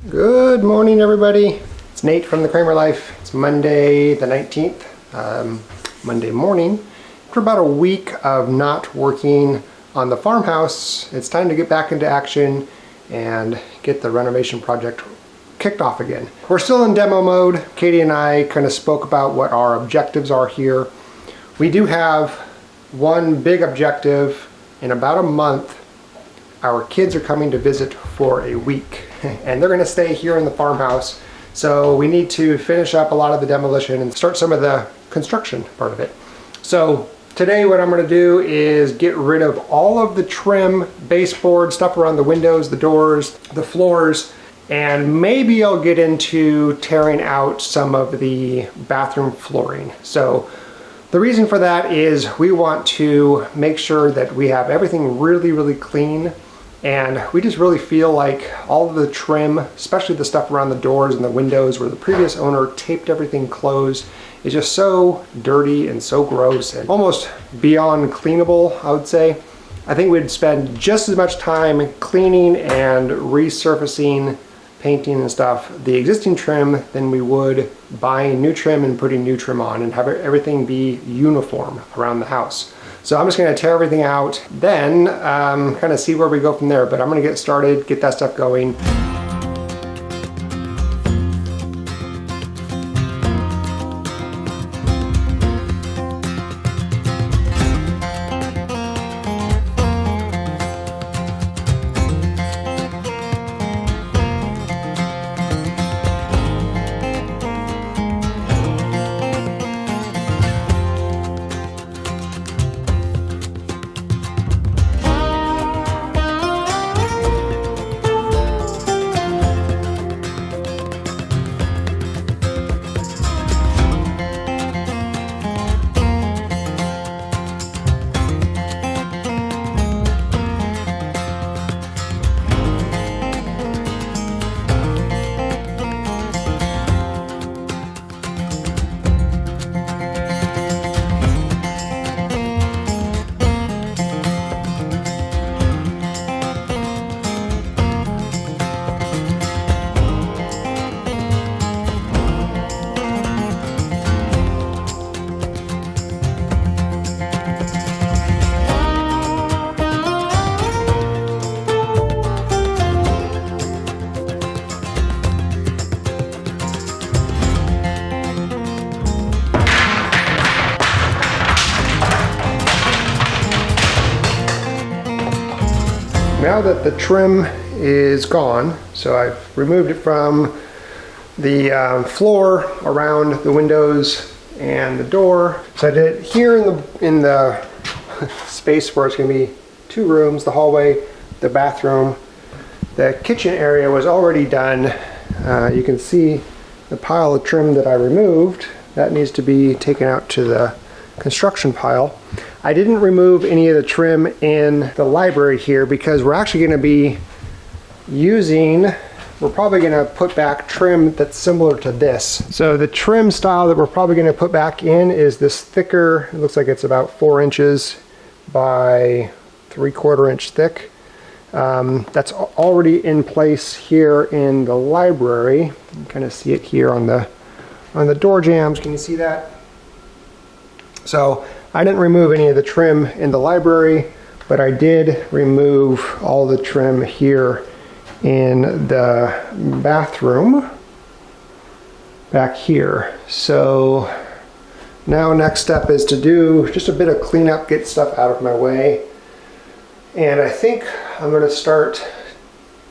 Good morning, everybody. It's Nate from the Kraemer Life. It's Monday the 19th, Monday morning. After about a week of not working on the farmhouse, it's time to get back into action and get the renovation project kicked off again. We're still in demo mode. Katie and I kind of spoke about what our objectives are here. We do have one big objective. In about a month, our kids are coming to visit for a week, and they're going to stay here in the farmhouse. So we need to finish up a lot of the demolition and start some of the construction part of it. So today what I'm going to do is get rid of all of the trim, baseboard, stuff around the windows, the doors, the floors, and maybe I'll get into tearing out some of the bathroom flooring. So the reason for that is we want to make sure that we have everything really clean. And we just really feel like all of the trim, especially the stuff around the doors and the windows where the previous owner taped everything closed, is just so dirty and so gross and almost beyond cleanable, I would say. I think we'd spend just as much time cleaning and resurfacing, painting and stuff, the existing trim, than we would buying new trim and putting new trim on and have everything be uniform around the house. So I'm just going to tear everything out, then kind of see where we go from there. But I'm going to get started, get that stuff going. Now that the trim is gone, so I've removed it from the floor, around the windows and the door. So I did it here in the space where it's going to be two rooms, the hallway, the bathroom. The kitchen area was already done. You can see the pile of trim that I removed. That needs to be taken out to the construction pile. I didn't remove any of the trim in the library here because we're actually going to be we're probably going to put back trim that's similar to this. So the trim style that we're probably going to put back in is this thicker, it looks like it's about 4 inches by 3/4 inch thick. That's already in place here in the library. You can kind of see it here on the door jambs. Can you see that? So I didn't remove any of the trim in the library, but I did remove all the trim here in the bathroom back here. So now next step is to do just a bit of cleanup, get stuff out of my way. And I think I'm going to start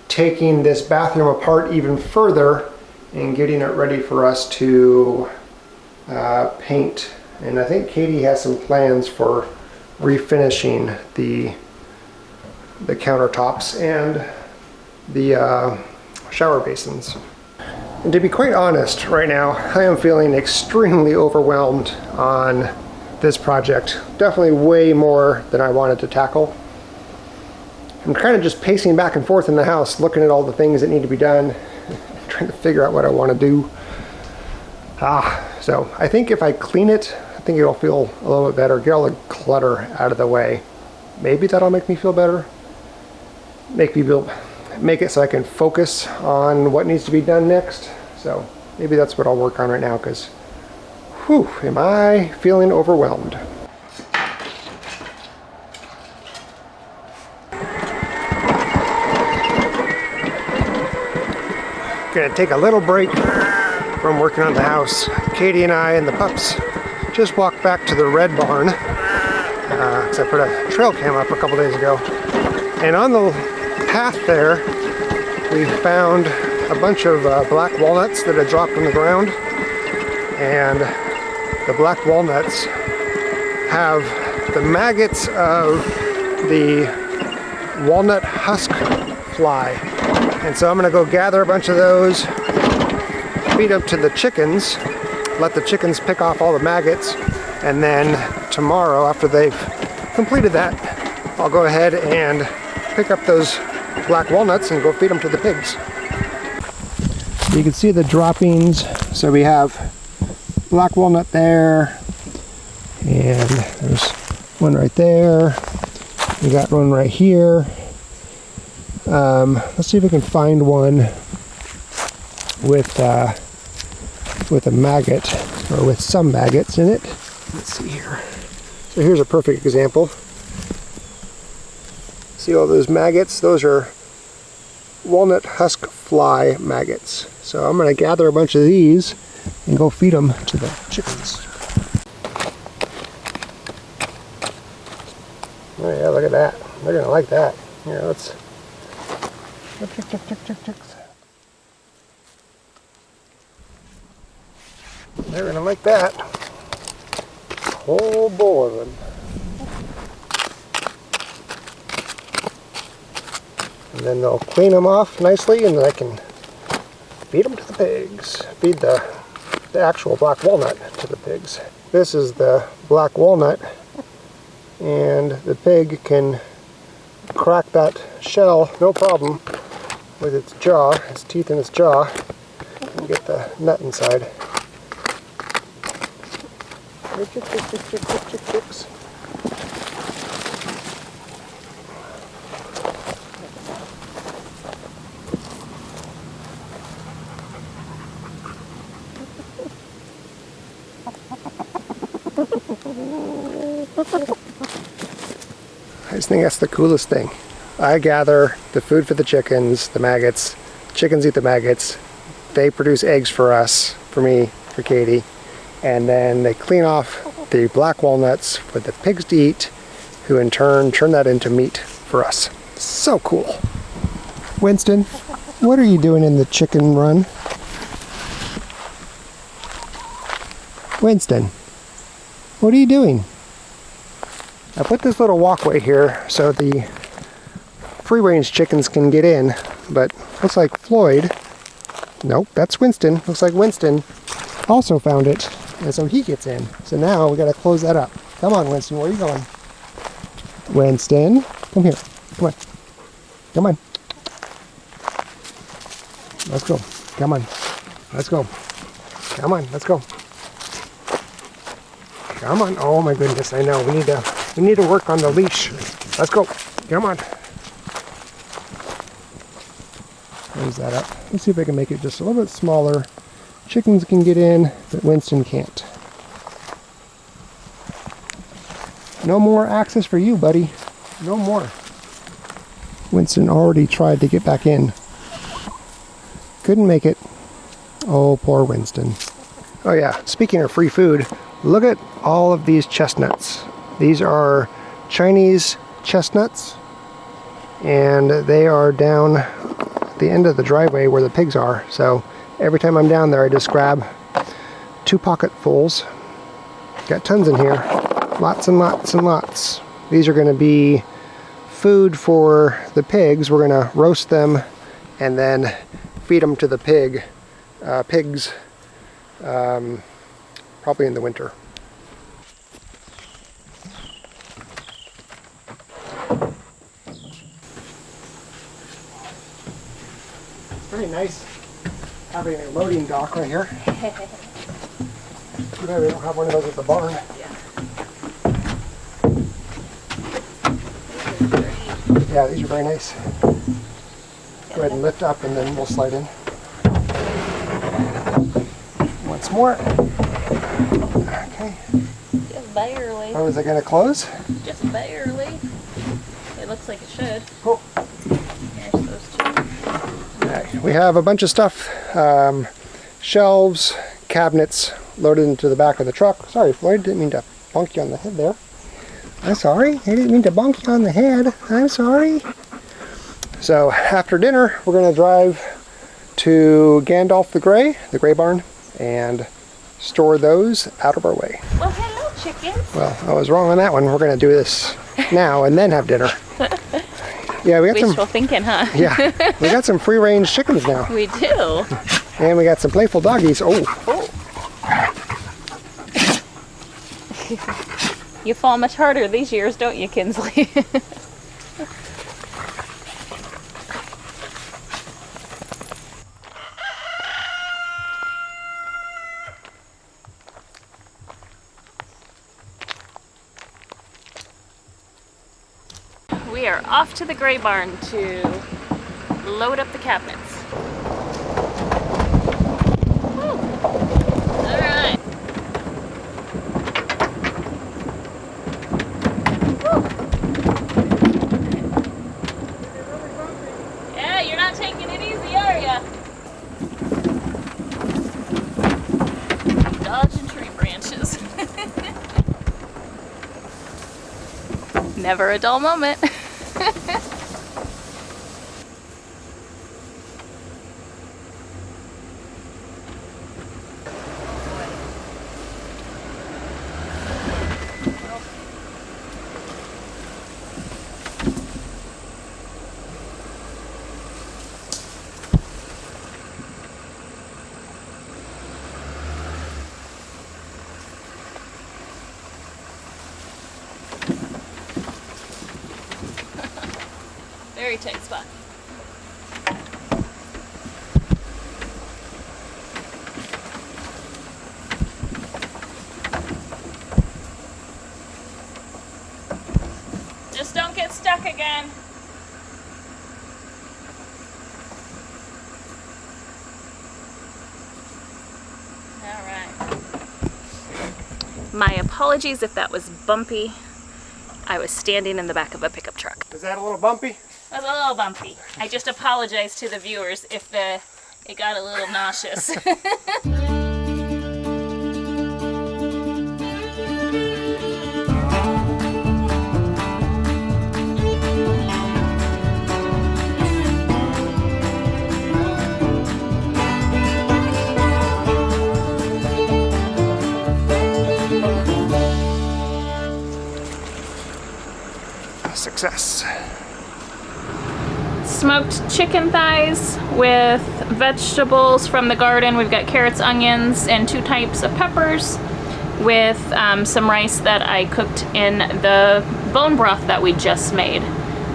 taking this bathroom apart even further and getting it ready for us to paint. And I think Katie has some plans for refinishing the countertops and the shower basins. And to be quite honest, right now I am feeling extremely overwhelmed on this project. Definitely way more than I wanted to tackle. I'm kind of just pacing back and forth in the house, looking at all the things that need to be done, trying to figure out what I want to do. So I think if I clean it, I think it'll feel a little bit better, get all the clutter out of the way. Maybe that'll make me feel better. Make me make it so I can focus on what needs to be done next. So maybe that's what I'll work on right now, because whew, am I feeling overwhelmed. Gonna take a little break from working on the house. Katie and I and the pups just walked back to the red barn, because I put a trail cam up a couple days ago. And on the path there, we found a bunch of black walnuts that had dropped on the ground. And the black walnuts have the maggots of the walnut husk fly. And so I'm gonna go gather a bunch of those, feed them to the chickens, let the chickens pick off all the maggots, and then tomorrow, after they've completed that, I'll go ahead and pick up those black walnuts and go feed them to the pigs. You can see the droppings. So we have black walnut there, and there's one right there. We got one right here. Let's see if we can find one with a maggot, or with some maggots in it. Let's see here. So here's a perfect example. See all those maggots? Those are walnut husk fly maggots. So I'm going to gather a bunch of these and go feed them to the chickens. Oh yeah, look at that. They're going to like that. Here, let's... They're going to like that. Whole bowl of them. And then they'll clean them off nicely, and then I can feed them to the pigs. Feed the actual black walnut to the pigs. This is the black walnut, and the pig can crack that shell, no problem, with its jaw, its teeth in its jaw, and get the nut inside. Chicks. I just think that's the coolest thing. I gather the food for the chickens, the maggots. Chickens eat the maggots. They produce eggs for us, for me, for Katie. And then they clean off the black walnuts for the pigs to eat, who in turn turn that into meat for us. So cool. Winston, what are you doing in the chicken run? Winston, what are you doing? I put this little walkway here so the free-range chickens can get in, but looks like Floyd, nope, that's Winston, looks like Winston also found it, and so he gets in. So now we gotta close that up. Come on, Winston, where are you going? Winston, come here, come on, come on. Let's go, come on, let's go, come on, let's go. Come on, oh my goodness, I know, we need to work on the leash. Let's go, come on. Close that up. Let's see if I can make it just a little bit smaller. Chickens can get in, but Winston can't. No more access for you, buddy. No more. Winston already tried to get back in. Couldn't make it. Oh, poor Winston. Oh yeah, speaking of free food, look at all of these chestnuts. These are Chinese chestnuts, and they are down the end of the driveway where the pigs are. So every time I'm down there, I just grab 2 pocketfuls. Got tons in here. Lots and lots and lots. These are going to be food for the pigs. We're going to roast them and then feed them to the pigs probably in the winter. It's pretty nice having a loading dock right here. Too bad we don't have one of those at the barn. Yeah, these are very nice. Go ahead and lift up and then we'll slide in. Once more. Okay. Just barely. Oh, is it going to close? Just barely. It looks like it should. Cool. There's those two. Okay. We have a bunch of stuff, shelves, cabinets loaded into the back of the truck. Sorry, Floyd, didn't mean to bonk you on the head there. I'm sorry, I didn't mean to bonk you on the head. I'm sorry. So after dinner, we're going to drive to Gandalf the Gray Barn, and store those out of our way. Well, hello, chickens. Well, I was wrong on that one. We're going to do this now and then have dinner. Yeah, we got Wishful thinking, huh? Yeah, we got some free-range chickens now. We do. And we got some playful doggies. Oh. You fall much harder these years, don't you, Kinsley? We are off to the Gray Barn to load up the cabinets. Woo. All right. Woo. Yeah, you're not taking it easy, are ya? Dodging tree branches. Never a dull moment. Very tight spot. Just don't get stuck again. All right. My apologies if that was bumpy. I was standing in the back of a pickup truck. Is that a little bumpy? It was a little bumpy. I just apologize to the viewers if it got a little nauseous. Success. Smoked chicken thighs with vegetables from the garden. We've got carrots, onions, and 2 types of peppers with some rice that I cooked in the bone broth that we just made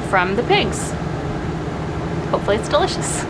from the pigs. Hopefully it's delicious.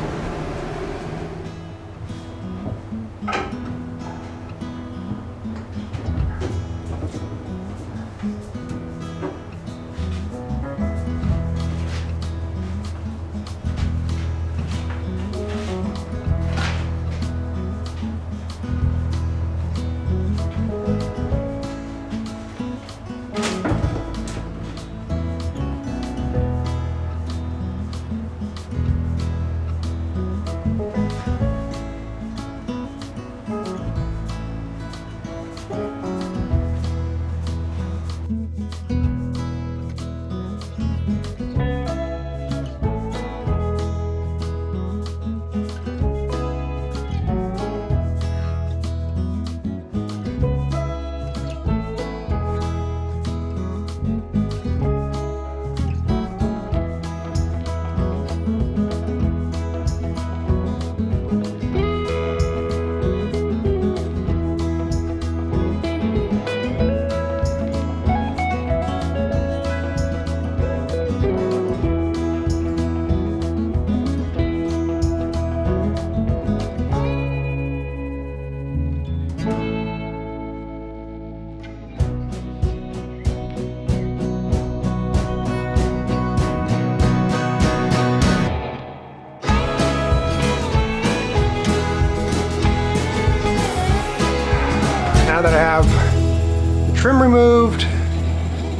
now that I have the trim removed,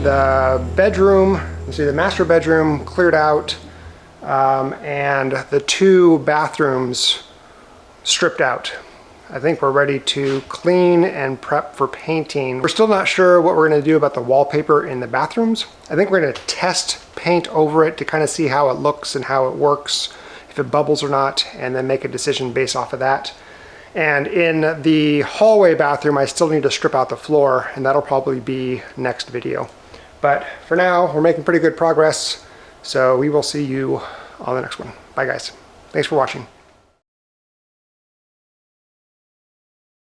the bedroom, you see the master bedroom cleared out, and the 2 bathrooms stripped out, I think we're ready to clean and prep for painting. We're still not sure what we're going to do about the wallpaper in the bathrooms. I think we're going to test paint over it to kind of see how it looks and how it works, if it bubbles or not, and then make a decision based off of that. And in the hallway bathroom, I still need to strip out the floor, and that'll probably be next video. But for now, we're making pretty good progress, so we will see you on the next one. Bye guys. Thanks for watching.